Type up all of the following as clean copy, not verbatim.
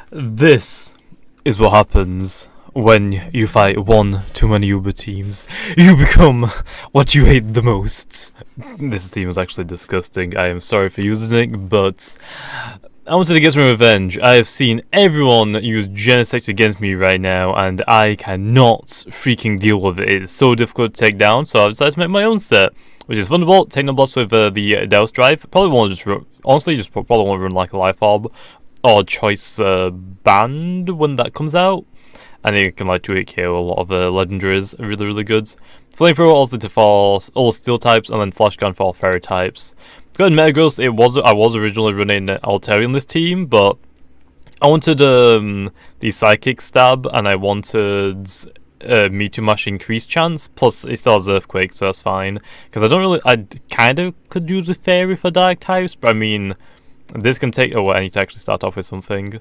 This is what happens when you fight one too many Uber teams. You become what you hate the most. This team is actually disgusting. I am sorry for using it, but I wanted to get some revenge. I have seen everyone use Genesect against me right now, and I cannot freaking deal with it. It's so difficult to take down, so I've decided to make my own set, which is Thunderbolt, Technoblast with the Douse Drive. Probably want to just run, honestly, just probably want to run like a Life Orb or Choice Band when that comes out. And it can like 2-hit KO a lot of legendaries, really good. Flamethrower also to for all Steel types, and then Flash Gun for all Fairy types. Good Metagross, I was originally running Altarian this team, but I wanted the Psychic Stab, and I wanted Meteor Mash increased chance, plus it still has Earthquake, so that's fine. Because I kind of could use a Fairy for Dark types, but I mean, this can take, I need to actually start off with something.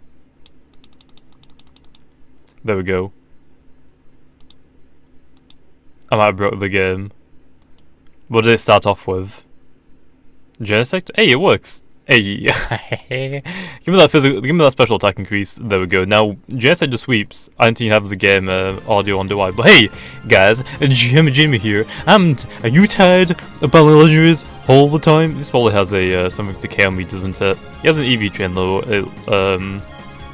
There we go. I might have broke the game. What did it start off with? Genesect? Hey, it works! Hey! Give me that special attack increase. There we go. Now, Genesect just sweeps. I didn't even have the game audio on, do I? But hey, guys, Jamiy here. Are you tired of battling legendaries all the time? This probably has a something to KO me, doesn't it? He has an EV train though. It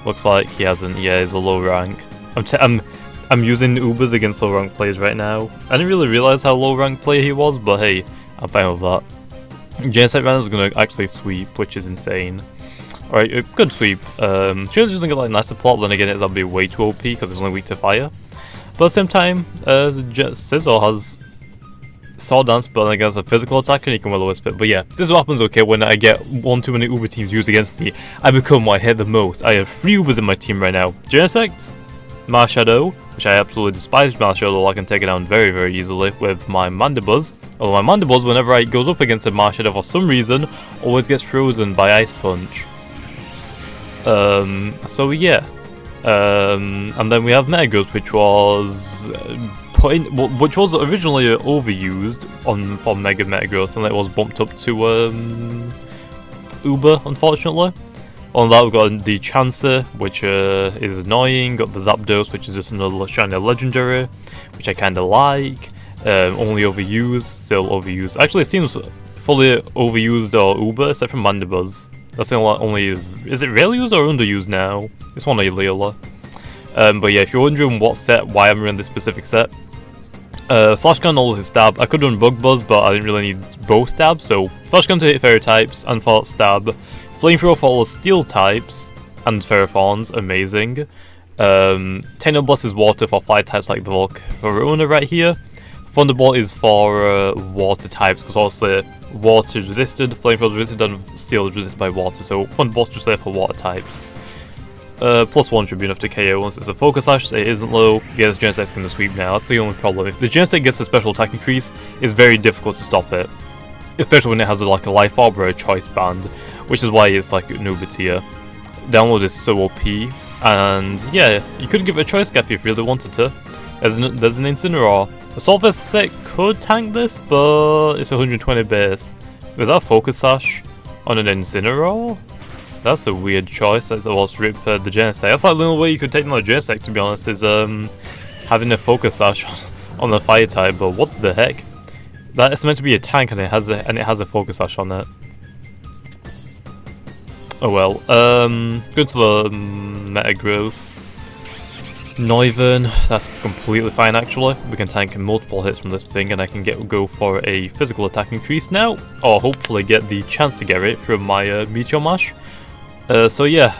looks like he hasn't. Yeah, he's a low rank. I'm using Ubers against low rank players right now. I didn't really realize how low rank player he was, but hey, I'm fine with that. Genesect Runner is gonna actually sweep, which is insane. Alright, a good sweep. She just gonna get like nicer plot, then again that'll be way too OP because it's only weak to fire. But at the same time, Scizor has Sword Dance, but then against a physical attacker, and he can Will-O-Wisp it. But yeah, this is what happens, okay, when I get one too many Uber teams used against me. I become what I hate the most. I have 3 Ubers in my team right now. Genesect, Marshadow, which I absolutely despise Marshadow, I can take it down very easily with my Mandibuzz. Although my Mandibuzz, whenever it goes up against a Marshadow for some reason, always gets frozen by Ice Punch. So yeah. And then we have Metagross, which was which was originally overused for Mega Metagross, and it was bumped up to Uber, unfortunately. On that we've got the Chancer, which is annoying, got the Zapdos, which is just another shiny legendary, which I kinda like. Only overused, still overused. Actually it seems fully overused or Uber, except for Mandibuzz. That's the only, is it really used or underused now? It's one of Leola. But yeah, if you're wondering what set, why I'm running this specific set, Flash Gun always Stab. I could run Bug Buzz, but I didn't really need both stabs, so Flash Gun to hit Fairy types and for Stab. Flamethrower for all the Steel types and Ferrothorns, amazing. Technoblast is Water for Fire types like the Volcarona right here. Thunderbolt is for Water types, because obviously Water is resisted, Flamethrower is resisted, and Steel is resisted by Water, so Thunderbolt's just there for Water types. +1 should be enough to KO once it's a Focus Sash. It isn't low. Yeah, this Genesect's going to sweep now. That's the only problem. If the Genesect gets a special attack increase, it's very difficult to stop it. Especially when it has like a Life Orb or a Choice Band, which is why it's like an Uber tier. Download is so OP, and yeah, you could give it a Choice Scarf if you really wanted to. There's an Incineroar. A Solvest set could tank this, but it's 120 base. Is that a Focus Sash on an Incineroar? That's a weird choice. That's to rip the Genesect. That's like the only way you could take down a Genesect, to be honest, is having a Focus Sash on the Fire type. But what the heck? That is meant to be a tank, and it has a Focus Sash on it. Oh well. Go to the Metagross. Noivern, that's completely fine actually. We can tank multiple hits from this thing, and I can go for a physical attack increase now, or hopefully get the chance to get it from my Meteor Mash. So yeah,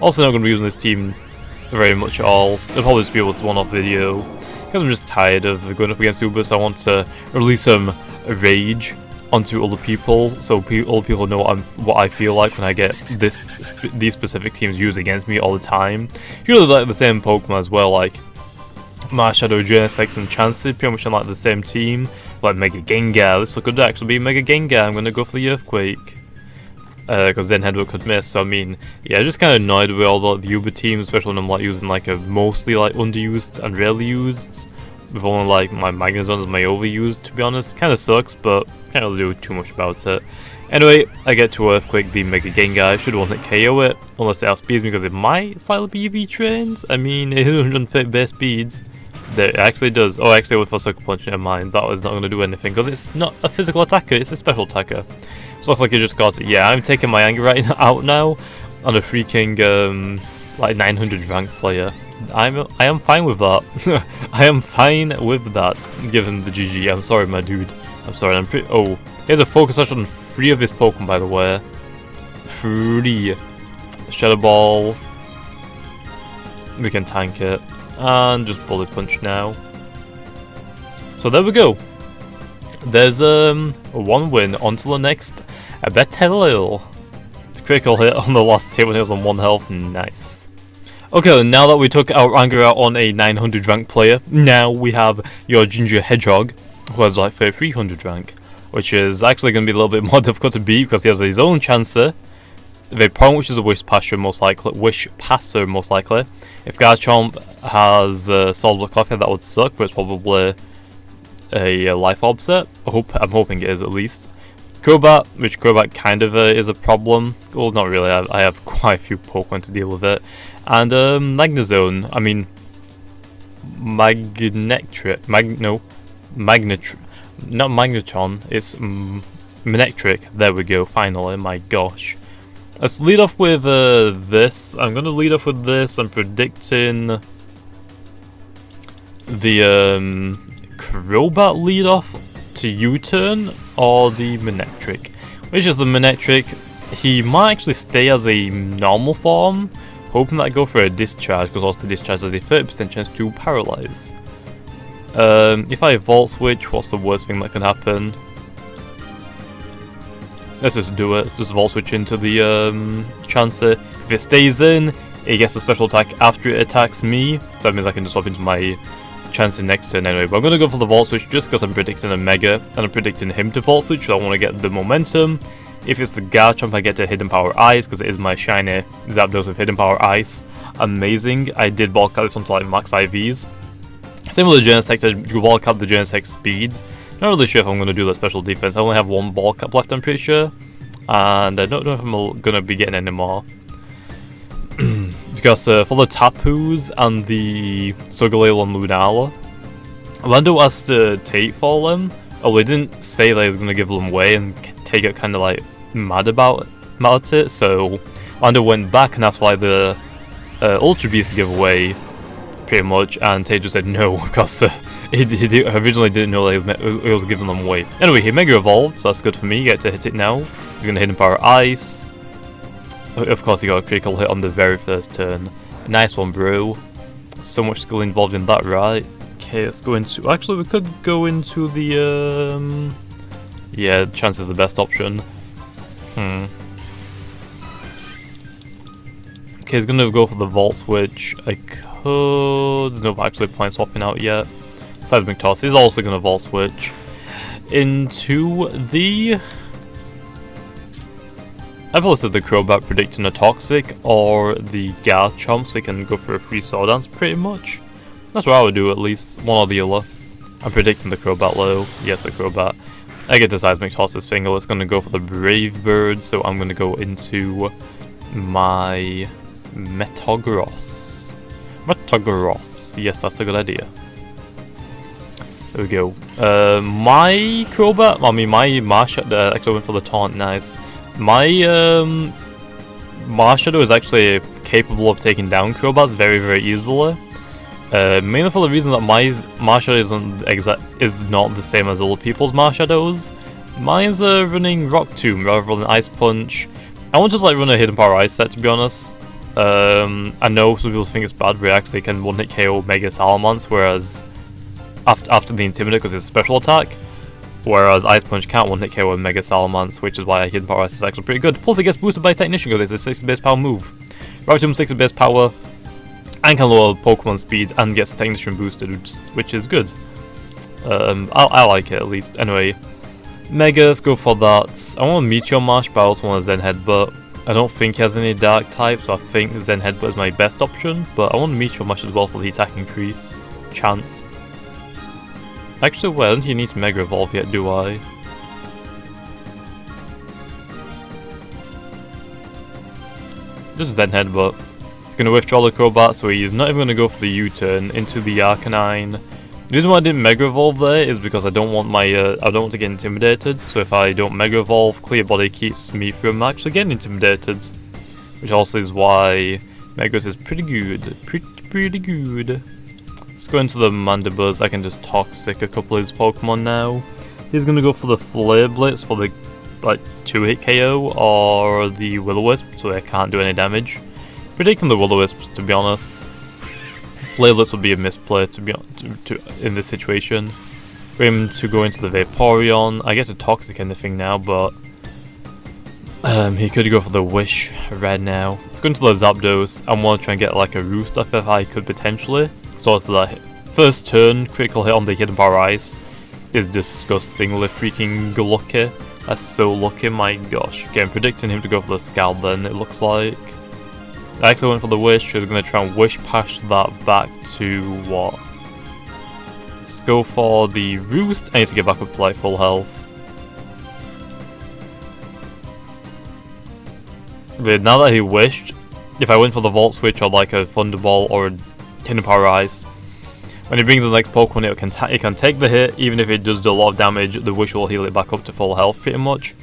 also not going to be using this team very much at all. It'll probably just be able to one-off video, because I'm just tired of going up against Uber, so I want to release some rage onto other people, so other people know what I feel like when I get these specific teams used against me all the time. Usually like the same Pokemon as well, like Marshadow, Genesect, and Chansey, pretty much on like the same team. Like Mega Gengar, this could actually be Mega Gengar. I'm gonna go for the Earthquake, because then Headbutt could miss. So I mean, yeah, just kind of annoyed with all the Uber teams, especially when I'm like using like a mostly like underused and rarely used. With only like my Magnezone as my overused, to be honest. Kind of sucks, but can't really do too much about it. Anyway, I get to Earthquake the Mega Gengar. Should one hit KO it, unless it outspeeds me because it might slightly be EV trained. I mean, it has 130 base speeds. There, it actually does. Oh, actually, with a Sucker Punch, never mind. That was not going to do anything because it's not a physical attacker, it's a special attacker. So looks like it just got it. Yeah, I'm taking my anger right out now on a freaking like 900 rank player. I am fine with that. I am fine with that. Given the GG. I'm sorry, my dude. I'm sorry. I'm pretty. Oh, here's a focus touch on 3 of his Pokemon, by the way. 3. Shadow Ball. We can tank it. And just Bullet Punch now. So there we go. There's 1 win. On to the next. A battle. The critical hit on the last hit when he was on 1 health. Nice. Okay, now that we took our anger out on a 900 rank player, now we have your Ginger Hedgehog, who has like 300 rank, which is actually going to be a little bit more difficult to beat because he has his own Chancer, Vaporeon, which is a Wish Passer most likely. If Garchomp has Solid Coffee, that would suck, but it's probably a Life Orb set. I'm hoping it is at least. Crobat, which Crobat kind of is a problem. Well, not really. I have quite a few Pokemon to deal with it. And Magnezone. I mean, not Magnetron. It's Manectric. There we go. Finally, my gosh. Let's lead off with this. I'm gonna lead off with this. I'm predicting the Crobat lead off to U-turn or the Manectric. Which is the Manectric. He might actually stay as a normal form, hoping that I go for a discharge, because also the discharge has a 30% chance to paralyze. If I Volt Switch, what's the worst thing that can happen? Let's just do it. Let's just Volt Switch into the Chancer. If it stays in, it gets a special attack after it attacks me, so that means I can just swap into my Chancer next turn anyway. But I'm going to go for the Volt Switch just because I'm predicting a Mega, and I'm predicting him to Volt Switch, so I want to get the momentum. If it's the Garchomp, I get to Hidden Power Ice, because it is my shiny Zapdos with Hidden Power Ice. Amazing. I did bulk out this onto like max IVs. Same with the Genesect, I bulk out the Genesect speeds. Not really sure if I'm going to do that special defense. I only have 1 bulk up left, I'm pretty sure. And I don't know if I'm going to be getting any more. Because for the Tapus and the Solgaleo and Lunala, Lando has to take for them. Oh, they didn't say that he was going to give them away and take it kind of like mad about it, so Lando went back, and that's why the Ultra Beast giveaway pretty much, and Tay just said no because he originally didn't know that he was giving them away. Anyway, he Mega Evolved, so that's good for me. Get to hit it now. He's going to hit Power Ice. Of course, he got a critical hit on the very first turn. Nice one, bro. So much skill involved in that, right? Okay, let's go into... Actually, we could go into the... Yeah, Chance is the best option. Okay, he's gonna go for the Volt Switch. I could... No, actually point swapping out yet. Seismic Toss. He's also gonna Volt Switch into the... I've also said the Crobat predicting a Toxic or the Garchomp, so we can go for a free Sword Dance pretty much. That's what I would do, at least. One or the other. I'm predicting the Crobat low. Yes, the Crobat. I get the Seismic Toss this finger. It's going to go for the Brave Bird, so I'm going to go into my Metagross. Yes, that's a good idea. There we go. My Crobat, my Marshadow actually went for the Taunt, nice. My Marshadow is actually capable of taking down Crobats very, very easily. Mainly for the reason that my Marshadow is not the same as other people's Marshadows. Mine's running Rock Tomb rather than Ice Punch. I want to just like run a Hidden Power Ice set, to be honest. I know some people think it's bad, but it actually can one-hit KO Mega Salamence, whereas after the Intimidate, because it's a special attack. Whereas Ice Punch can't one-hit KO a Mega Salamence, which is why Hidden Power Ice is actually pretty good. Plus it gets boosted by Technician because it's a 60 base power move. Rock Tomb 60 base power, and can lower Pokemon speed, and gets Technician boosted, which is good. I like it at least. Anyway, Mega, let's go for that. I want a Meteor Mash, but I also want a Zen Headbutt. I don't think he has any Dark type, so I think Zen Headbutt is my best option, but I want a Meteor Mash as well for the attack increase chance. Actually, well, I don't think you need to Mega Evolve yet, do I? just Zen Headbutt. He's gonna withdraw the Crobat, so he's not even gonna go for the U-turn into the Arcanine. The reason why I didn't Mega Evolve there is because I don't want my I don't want to get intimidated. So if I don't Mega Evolve, Clear Body keeps me from actually getting intimidated, which also is why Mega is pretty good, pretty good. Let's go into the Mandibuzz. I can just Toxic a couple of his Pokemon now. He's gonna go for the Flare Blitz for the like 2-hit KO or the Will-O-Wisp, so I can't do any damage. Predicting the Will-O-Wisps, to be honest. Flare Blitz would be a misplay in this situation. For him to go into the Vaporeon, I get to Toxic anything now, but he could go for the Wish Red now. Let's go into the Zapdos. I want to try and get like a Roost up if I could potentially. So it's that first turn critical hit on the Hidden Power Ice is disgustingly freaking lucky. That's so lucky, my gosh. Okay, I'm predicting him to go for the Scald then, it looks like. I actually went for the Wish, so I'm going to try and Wish past that back to what? Let's go for the Roost. I need to get back up to like full health. But now that he wished, if I went for the Volt Switch or like a Thunderbolt or a Hidden Power Ice, when he brings the next Pokemon, it can take the hit. Even if it does do a lot of damage, the Wish will heal it back up to full health pretty much.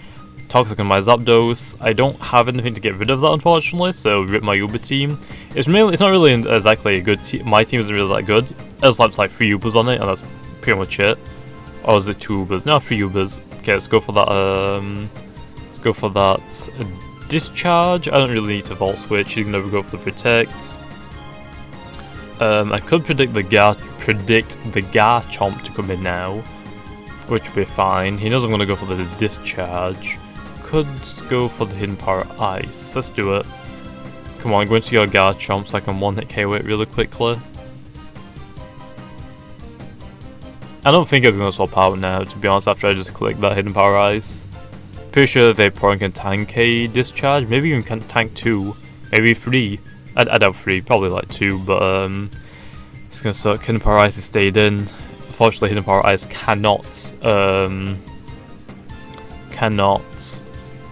Toxic on my Zapdos. I don't have anything to get rid of that, unfortunately, so rip my Uber team. It's not really exactly a good team. My team isn't really that good. There's like 3 Ubers on it, and that's pretty much it. Or is it 2 Ubers? No, 3 Ubers. Okay, let's go for that. Let's go for that Discharge. I don't really need to Volt Switch. You can never go for the Protect. I could predict the Garchomp to come in now, which would be fine. He knows I'm going to go for the Discharge. Could go for the Hidden Power Ice. Let's do it. Come on, go into your Garchomp so I can one-hit KO it really quickly. I don't think it's going to swap out now, to be honest, after I just click that Hidden Power Ice. Pretty sure Vaporeon can tank a Discharge, maybe even can tank 2, maybe 3. I doubt 3, probably like 2, but it's going to suck. Hidden Power Ice is stayed in. Unfortunately, Hidden Power Ice cannot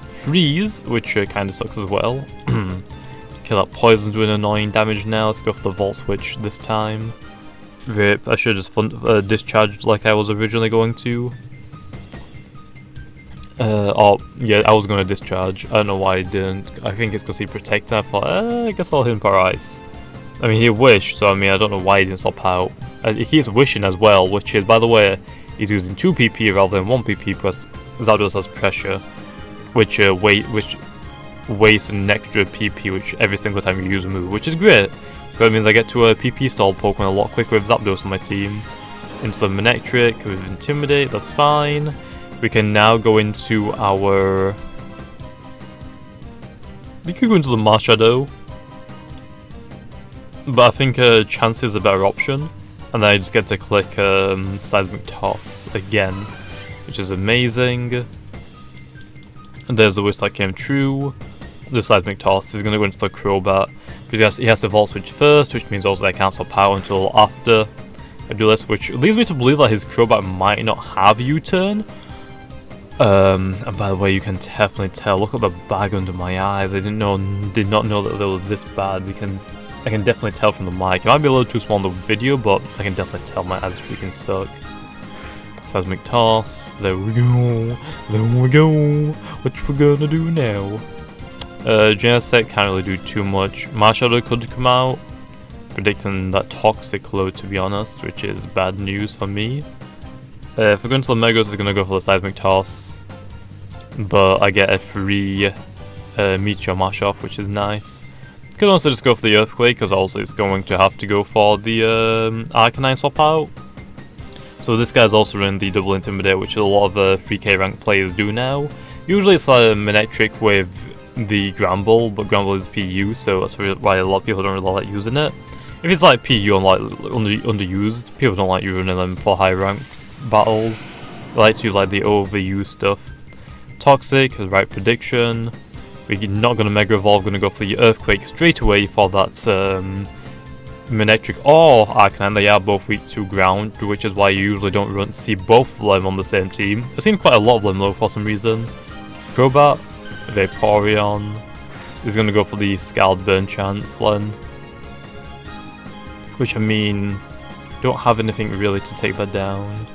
freeze, which kind of sucks as well. Okay, that Poison's doing annoying damage now. Let's go for the Volt Switch this time. Rip, I should have just discharged like I was originally going to. Oh, yeah, I was going to discharge. I don't know why I didn't. I think it's because he protected. I thought, I guess I'll Hidden Power Ice. I mean, he wished, so I mean, I don't know why he didn't swap out. He keeps wishing as well, which is, by the way, he's using 2 PP rather than 1 PP because Zapdos has pressure, which wastes an extra PP which every single time you use a move, which is great. So that means I get to a PP stall Pokemon a lot quicker with Zapdos on my team. Into the Manectric with Intimidate, that's fine. We can now go into our... We could go into the Marshadow, but I think Chance is a better option. And then I just get to click Seismic Toss again, which is amazing. And there's the wish that came true. The Seismic Toss is going to go into the Crobat, because he has to Volt Switch first, which means also I can't swap out until after I do this, which leads me to believe that his Crobat might not have U-turn. And by the way, you can definitely tell. Look at the bag under my eye. They did not know that they were this bad. I can definitely tell from the mic. It might be a little too small in the video, but I can definitely tell my eyes freaking suck. Seismic Toss. There we go. There we go. What we're gonna do now? Genesect can't really do too much. Marshadow could come out, predicting that Toxic load, to be honest, which is bad news for me. If we're going to the Megos, it's gonna go for the Seismic Toss, but I get a free Meteor Mash off, which is nice. Could also just go for the Earthquake, because also it's going to have to go for the Arcanine swap out. So this guy's also running the Double Intimidate, which a lot of 3k rank players do now. Usually it's like a Manectric with the Gramble, but Gramble is PU, so that's why a lot of people don't really like using it. If it's like PU and like underused, people don't like using them for high rank battles. They like to use like the overused stuff. Toxic, the right prediction. We're not going to Mega Evolve, going to go for the Earthquake straight away for that Manectric or Arcanine. They are both weak to ground, which is why you usually don't see both of them on the same team. I've seen quite a lot of them though for some reason. Crobat, Vaporeon. He's gonna go for the Scald Burn chance then. Which, I mean, don't have anything really to take that down.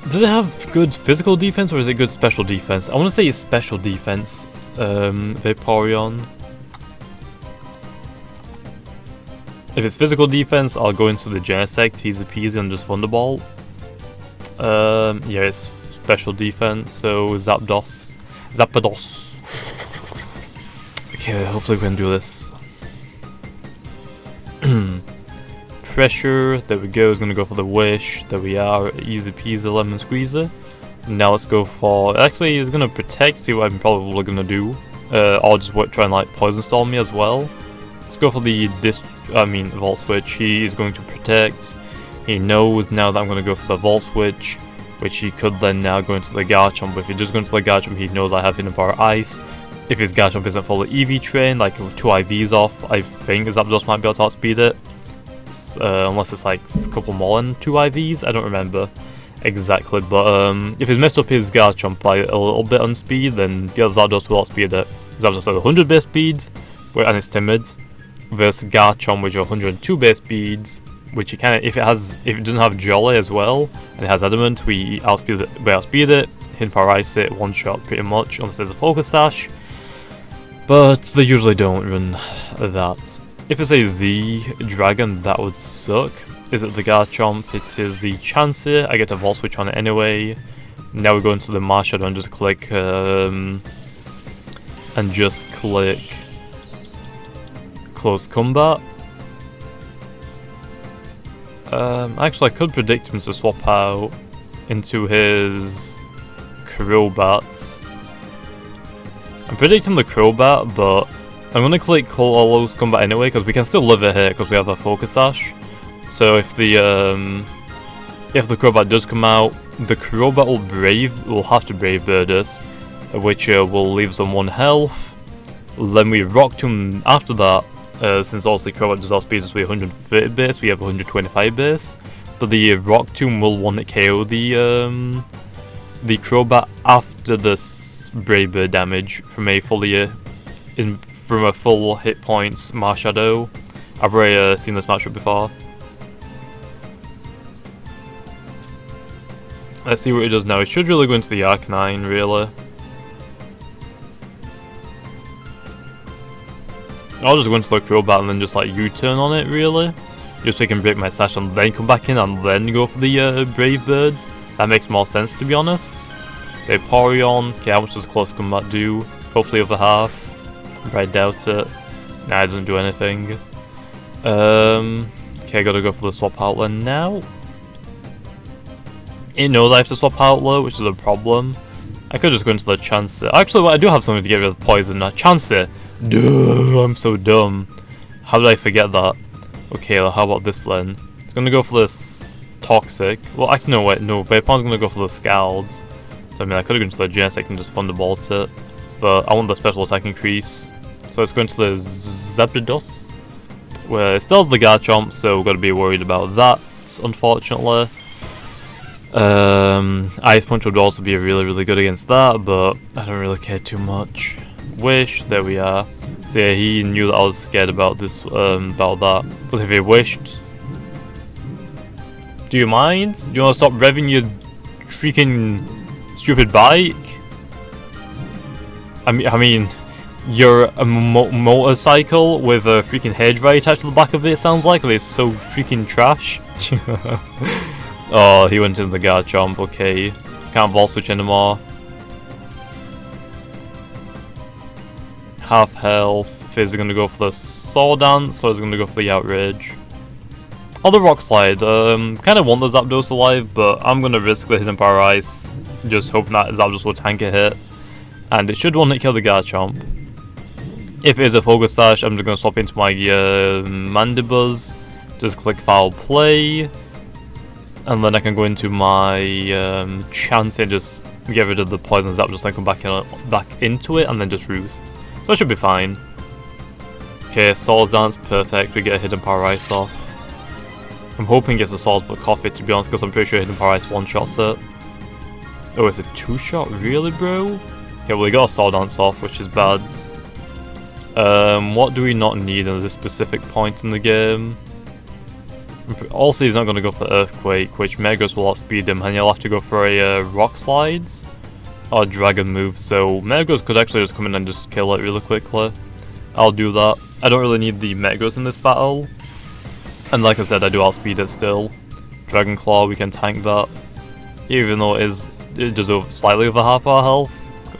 Does it have good physical defense or is it good special defense? I want to say it's special defense, Vaporeon. If it's physical defense, I'll go into the Genesect, easy peasy, and just Thunderbolt. Yeah, it's special defense, so Zapdos. Okay, hopefully we can do this. Pressure, there we go, is gonna go for the Wish. There we are, easy peasy, lemon squeezer. Now let's go for, actually he's gonna protect, see what I'm probably gonna do. I'll just try and like Poison Storm me as well. Let's go for the Volt Switch. He is going to protect. He knows now that I'm going to go for the Volt Switch, which he could then now go into the Garchomp. If he does go into the Garchomp, he knows I have Hidden Power Ice. If his Garchomp isn't fully EV trained, like 2 IVs off, I think Zapdos might be able to outspeed it. Unless it's like a couple more than 2 IVs, I don't remember exactly. But if he's messed up his Garchomp by a little bit on speed, then the other Zapdos will outspeed it. Zapdos has 100 base speed, and it's timid. Versus Garchomp, which are 102 base speeds, which you can if it doesn't have Jolly as well, and it has Adamant, we outspeed it, Hidden Power Ice it, one shot pretty much, unless there's a Focus Sash. But they usually don't run that. If it's a Z Dragon, that would suck. Is it the Garchomp? It is the Chansey. I get a Volt Switch on it anyway. Now we go into the Marshadow and just click Close Combat. Actually, I could predict him to swap out into his Crobat. I'm predicting the Crobat, but I'm going to click Close Combat anyway, because we can still live it here, because we have a Focus Sash. So if the Crobat does come out, the Crobat will have to Brave Bird us, which will leave them 1 health. Then we Rock Tomb after that. Since obviously Crobat does outspeed us with 130 base, we have 125 base. But the Rock Tomb will 1-hit KO the Crobat after the Brave Bird damage from a full hit points Marshadow. I've already seen this matchup before. Let's see what it does now. It should really go into the Arcanine, really. I'll just go into the Crobat and then just like U-turn on it, really. Just so I can break my sash and then come back in and then go for the Brave Birds. That makes more sense, to be honest. Vaporeon. Okay, how much does Close Combat do? Hopefully over half. But I doubt it. Nah, it doesn't do anything. Okay, I gotta go for the Swap Outlet now. It knows I have to Swap Outlet, which is a problem. I could just go into the Chansey. Actually, I do have something to get rid of Poison. Chansey! Duh, I'm so dumb. How did I forget that? Okay, well, how about this then? It's gonna go for this Toxic. Well, actually, no, wait, no. Vaporeon's gonna go for the Scalds. So, I mean, I could have gone to the Genesect and just Thunderbolt it. But I want the special attack increase. So, let's go into the Zapdos. Where it still has the Garchomp, so we've got to be worried about that, unfortunately. Ice Punch would also be really, really good against that, but I don't really care too much. Wish, there we are. So yeah, he knew that I was scared about this, about that. But if he wished, do you mind? Do you want to stop revving your freaking stupid bike? I mean, you're a motorcycle with a freaking hairdryer attached to the back of it. Sounds like it's so freaking trash. Oh, he went into the Garchomp. Okay, can't Volt Switch anymore. Half health. Is going to go for the Sword Dance, or is going to go for the Outrage? Or the Rock Slide. Kind of want the Zapdos alive, but I'm going to risk the Hidden Power Ice, just hoping that Zapdos will tank a hit, and it should one-hit kill the Garchomp. If it is a Focus Sash, I'm just going to swap into my Mandibuzz, just click Foul Play, and then I can go into my Chansey and just get rid of the Poison Zapdos, then come back into it, and then just Roost. So that should be fine. Okay, Swords Dance, perfect. We get a Hidden Power Ice off. I'm hoping it gets a Swords but Coffee, to be honest, because I'm pretty sure Hidden Power Ice one-shots it. Oh, it's a 2-shot? Really, bro? Okay, well, we got a Sword Dance off, which is bad. What do we not need at this specific point in the game? Also, he's not going to go for Earthquake, which Metagross will outspeed him, and he'll have to go for a Rock Slides or Dragon move, so Metagross could actually just come in and just kill it really quickly. I'll do that. I don't really need the Metagross in this battle, and like I said, I do outspeed it still. Dragon Claw, we can tank that, even though it does slightly over half our health,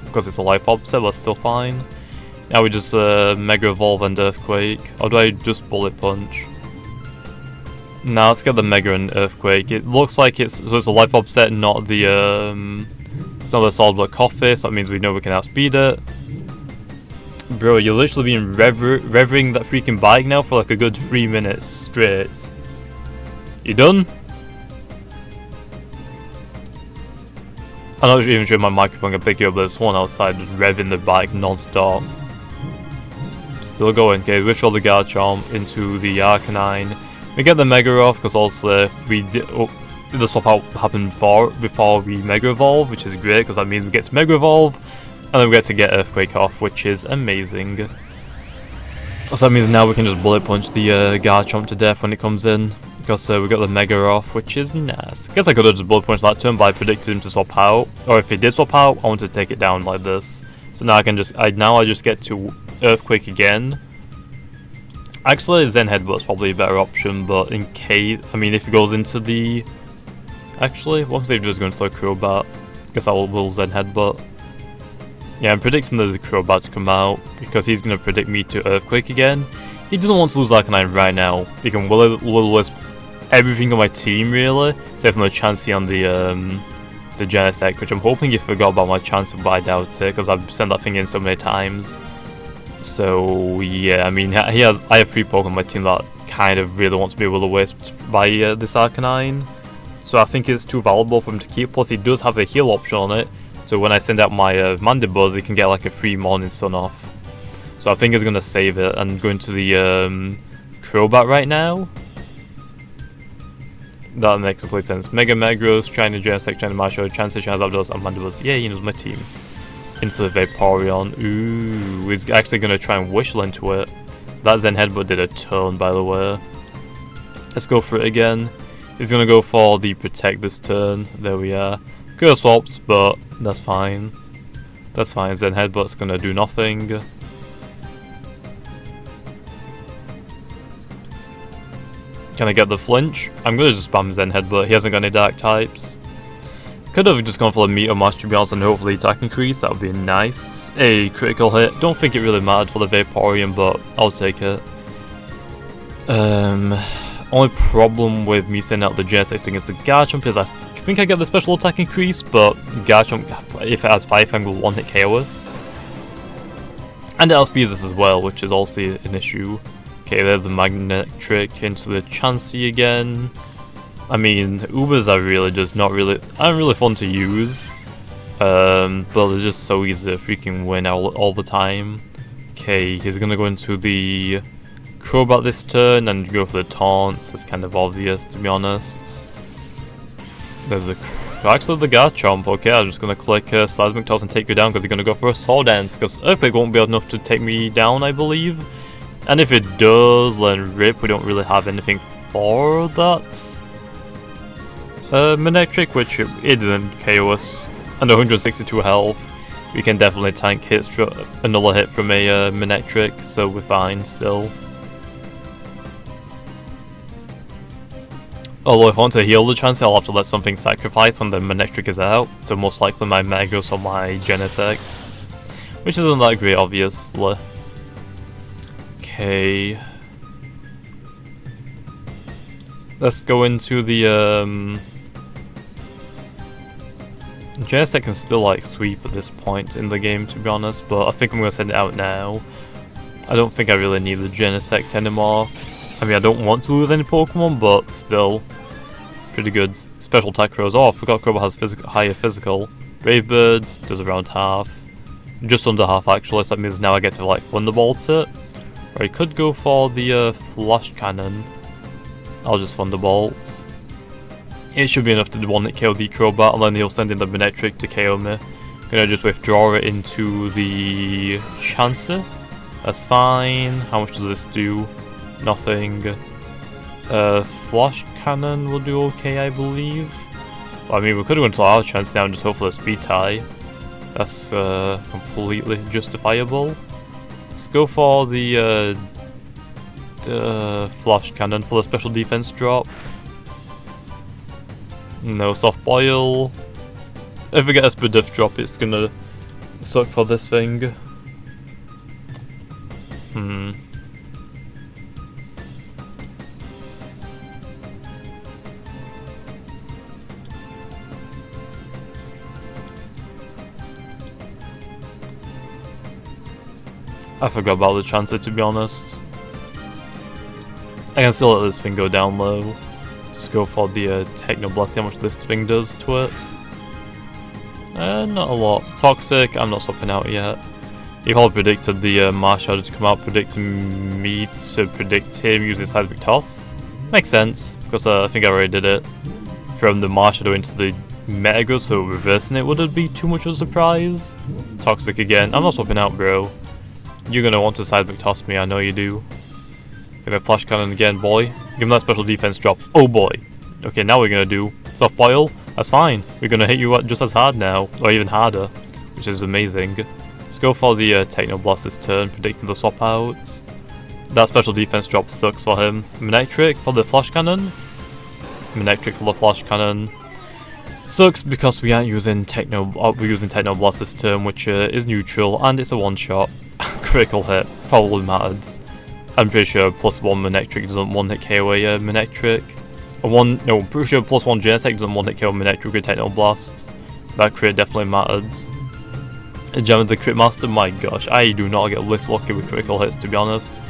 because it's a life opposite, but still fine. Now we just Mega Evolve and Earthquake, or do I just Bullet Punch? Now let's get the Mega and Earthquake. It looks like it's a life offset, not the it's not the Solid Block Coffee, so that means we know we can outspeed it. Bro, you're literally being revving that freaking bike now for like a good 3 minutes straight. You done? I'm not even sure my microphone can pick you up, but there's one outside just revving the bike non-stop. Still going. Okay, we throw the Garchomp into the Arcanine. We get the Mega off because also the swap out happened before we Mega Evolve, which is great because that means we get to Mega Evolve, and then we get to get Earthquake off, which is amazing. So that means now we can just Bullet Punch the Garchomp to death when it comes in, because we got the Mega off, which is nice. I guess I could have just Bullet Punched that turn, but I predicted him to swap out, or if he did swap out, I want to take it down like this. So now I just get to Earthquake again. Actually, Zen Headbutt's probably a better option, but in case, I mean, if he goes into the... Actually, what if he just going to throw Crobat? Guess I will Zen Headbutt. Yeah, I'm predicting there's a Crobat to come out, because he's going to predict me to Earthquake again. He doesn't want to lose Arcanine right now. He can Will-O-Wisp everything on my team, really. Definitely Chansey on the Genesect, which I'm hoping he forgot about my Chansey, but I doubt it, because I've sent that thing in so many times. So yeah, I mean, I have 3 Pokemon on my team that kind of really want to be Will-O-Wisped by this Arcanine. So I think it's too valuable for him to keep, plus he does have a heal option on it. So when I send out my Mandibuzz, he can get like a free Morning Sun off. So I think he's going to save it and go into the Crobat right now. That makes complete sense. Mega Metagross, China Genesect, China Marsha, Chansey, China Zapdos, and Mandibuzz. Yeah, he knows my team. Into the Vaporeon. Ooh, he's actually going to try and Whistle into it. That Zen Headbutt did a ton, by the way. Let's go for it again. He's going to go for the Protect this turn. There we are. Could have swaps, but that's fine. That's fine. Zen Headbutt's going to do nothing. Can I get the flinch? I'm going to just spam Zen Headbutt. He hasn't got any Dark types. Could have just gone for a Meteor Mash, to be honest, and hopefully attack increase. That would be nice. A critical hit. Don't think it really mattered for the Vaporeon, but I'll take it. Only problem with me sending out the Genesect against the Garchomp is I think I get the special attack increase, but Garchomp, if it has Fire Fang, will one-hit KO us. And it outspeeds us as well, which is also an issue. Okay, there's the Magnet Trick into the Chansey again. I mean, Ubers are really just aren't really fun to use, but they're just so easy to freaking win all the time. Okay, he's gonna go into the Crobat this turn and go for the taunts. That's kind of obvious, to be honest. There's actually the Garchomp. Okay, I'm just gonna click Seismic Toss and take you down because he's gonna go for a Sword Dance, because Earthquake won't be enough to take me down, I believe. And if it does, then RIP, we don't really have anything for that. Manectric, which it didn't KO us, and 162 health. We can definitely tank hits for another hit from a Manectric, so we're fine still. Although if I want to heal the chance, I'll have to let something sacrifice when the Manectric is out, so most likely my Metagross or my Genesect, which isn't that great, obviously. Okay. Let's go into the Genesect can still like sweep at this point in the game, to be honest, but I think I'm gonna send it out now. I don't think I really need the Genesect anymore. I mean, I don't want to lose any Pokemon, but still pretty good. Special attack throws. Oh, I forgot Crobat has higher physical. Brave Birds does around half, just under half actually. So that means now I get to like Thunderbolt it. Or I could go for the Flash Cannon. I'll just Thunderbolt. It should be enough to one-hit KO the Crobat, and then he'll send in the Manectric to KO me. Gonna just withdraw it into the Chansey. That's fine. How much does this do? Nothing. Flash Cannon will do okay, I believe. I mean, we could have gone to our chance now and just hope for a speed tie. That's completely justifiable. Let's go for the Flash Cannon for the special defense drop. No soft boil. If we get a speed diff drop, it's gonna suck for this thing. I forgot about the Chancellor, to be honest. I can still let this thing go down low. Just go for the Techno Blast, see how much this thing does to it. Not a lot. Toxic, I'm not swapping out yet. He probably predicted the Marshadow to come out, predicting me to predict him using Seismic Toss. Makes sense, because I think I already did it. From the Marshadow into the Metagross, so reversing it wouldn't be too much of a surprise. Toxic again, I'm not swapping out, bro. You're gonna want to Seismic Toss me, I know you do. Gonna Flash Cannon again, boy. Give him that special defense drop. Oh boy. Okay, now we're gonna do Soft Boil. That's fine. We're gonna hit you just as hard now, or even harder, which is amazing. Let's go for the Techno Blast this turn, predicting the swap outs. That special defense drop sucks for him. Manectric for the Flash Cannon. Manectric for the Flash Cannon. Sucks because we aren't using we're using Techno Blast this turn, which is neutral, and it's a one-shot. Critical hit, probably matters. I'm pretty sure +1 Manectric doesn't one-hit KO a Manectric. Pretty sure +1 Genesect doesn't one-hit KO Manectric with Techno Blasts. That crit definitely matters. Jamiy the Crit Master, my gosh, I do not get this lucky with critical hits, to be honest.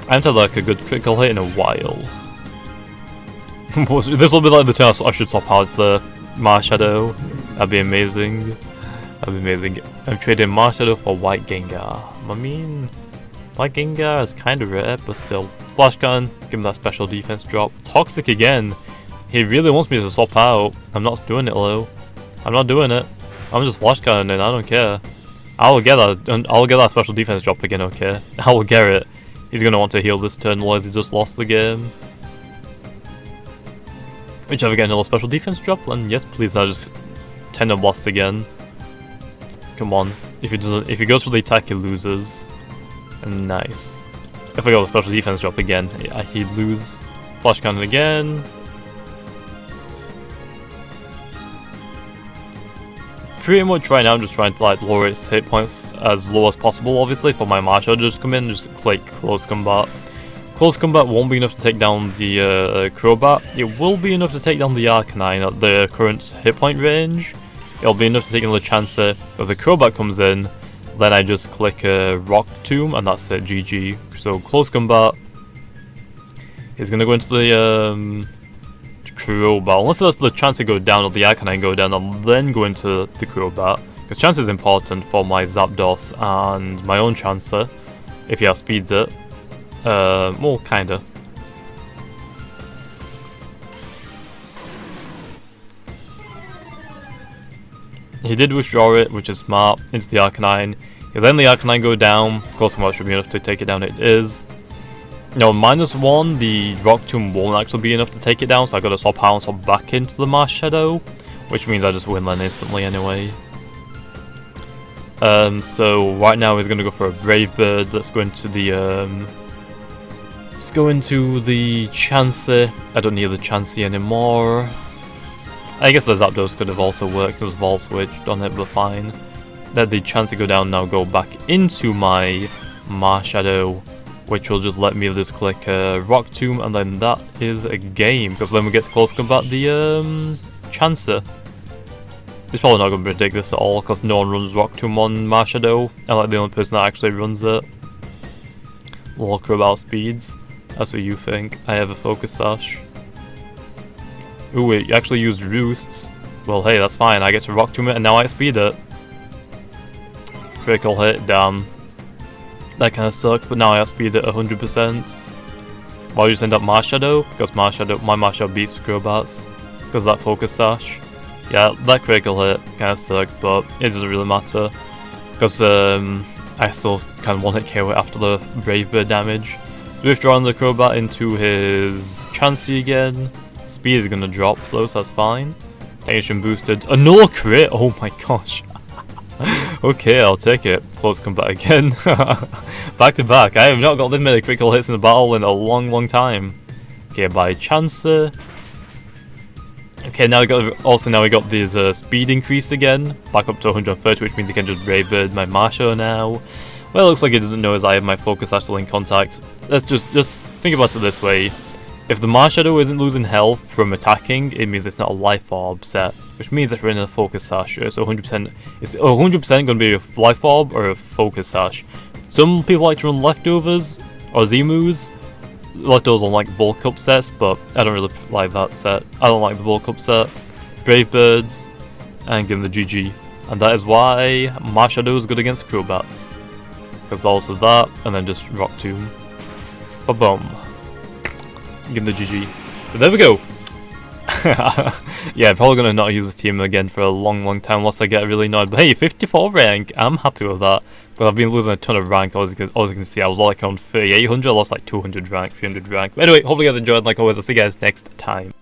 I haven't had like a good critical hit in a while. This will be like the turn I should swap out the Marshadow. That'd be amazing. That'd be amazing. I'm trading Marshadow for White Gengar. I mean, White Gengar is kind of rare, but still. Flash Gun, give him that special defense drop. Toxic again. He really wants me to swap out. I'm not doing it, though. I'm not doing it. I'm just Flash Gunning and I don't care. I'll get that special defense drop again, okay? I will get it. He's gonna want to heal this turn, otherwise he just lost the game. Whichever get another special defense drop, then yes please, I just Techno Blast again. Come on. If he goes for the attack, he loses. And nice. If I got the special defense drop again, he'd lose. Flash Cannon again. Pretty much right now I'm just trying to like lower its hit points as low as possible, obviously, for my Marshadow to just come in and just click Close Combat. Close Combat won't be enough to take down the Crobat. It will be enough to take down the Arcanine at the current hit point range. It'll be enough to take down the Chancellor. If the Crobat comes in, then I just click Rock Tomb and that's it, GG. So Close Combat. He's gonna go into the Crobat. Unless that's the chance to go down or the Arcanine go down, I'll then go into the Crobat. Because chance is important for my Zapdos and my own Chancellor. If he outspeeds it. Well, kinda. He did withdraw it, which is smart, into the Arcanine. Because then the Arcanine go down. Close Combat should be enough to take it down, it is. No, -1, the Rock Tomb won't actually be enough to take it down, so I gotta swap out and swap back into the Marshadow, which means I just win then instantly anyway. So right now he's gonna go for a Brave Bird. Let's go into the Chansey. I don't need the Chansey anymore. I guess the Zapdos could have also worked as Vol switched on it, but fine. Let the Chansey go down now, go back into my Marshadow, which will just let me just click Rock Tomb, and then that is a game, because then we get to Close Combat the Chansey. He's probably not going to predict this at all, because no one runs Rock Tomb on Marshadow, and like the only person that actually runs it. Lol, Crobat speeds. That's what you think. I have a Focus Sash. Ooh, it actually used Roosts. Well, hey, that's fine. I get to Rock Tomb it, and now I speed it. Critical hit, damn. That kind of sucks, but now I outspeed it 100%. Why just end up Marshadow? Because my Marshadow beats Crobats. Because of that Focus Sash. Yeah, that critical hit kind of sucked, but it doesn't really matter. Because I still kind of want to KO it after the Brave Bird damage. Withdrawing the Crobat into his Chansey again. Speed is going to drop though, so that's fine. Technician boosted. Another crit! Oh my gosh. Okay, I'll take it. Close combat again. Back to back. I have not got this many critical hits in a battle in a long time. Okay, by Chansey. Okay, now we got these speed increased again, back up to 130, which means they can just Brave Bird my Marsha now. Well, it looks like it doesn't know as I have my Focus Sash still in contact. Let's just think about it this way. If the Marshadow isn't losing health from attacking, it means it's not a Life Orb set, which means it's running a Focus Sash. It's 100% going to be a Life Orb or a Focus Sash. Some people like to run Leftovers or Zemus. Leftovers on like bulk up sets, but I don't really like that set. I don't like the bulk up set. Brave Birds and give them the GG, and that is why Marshadow is good against Crobats, because also that, and then just Rock Tomb. Ba-boom. Give them the GG. But there we go. Yeah, I'm probably gonna not use this team again for a long time unless I get really annoyed. But hey, 54 rank, I'm happy with that. But I've been losing a ton of rank, as you can see. I was like on 3,800, I lost like 200 rank, 300 rank. But anyway, hope you guys enjoyed. Like always, I'll see you guys next time.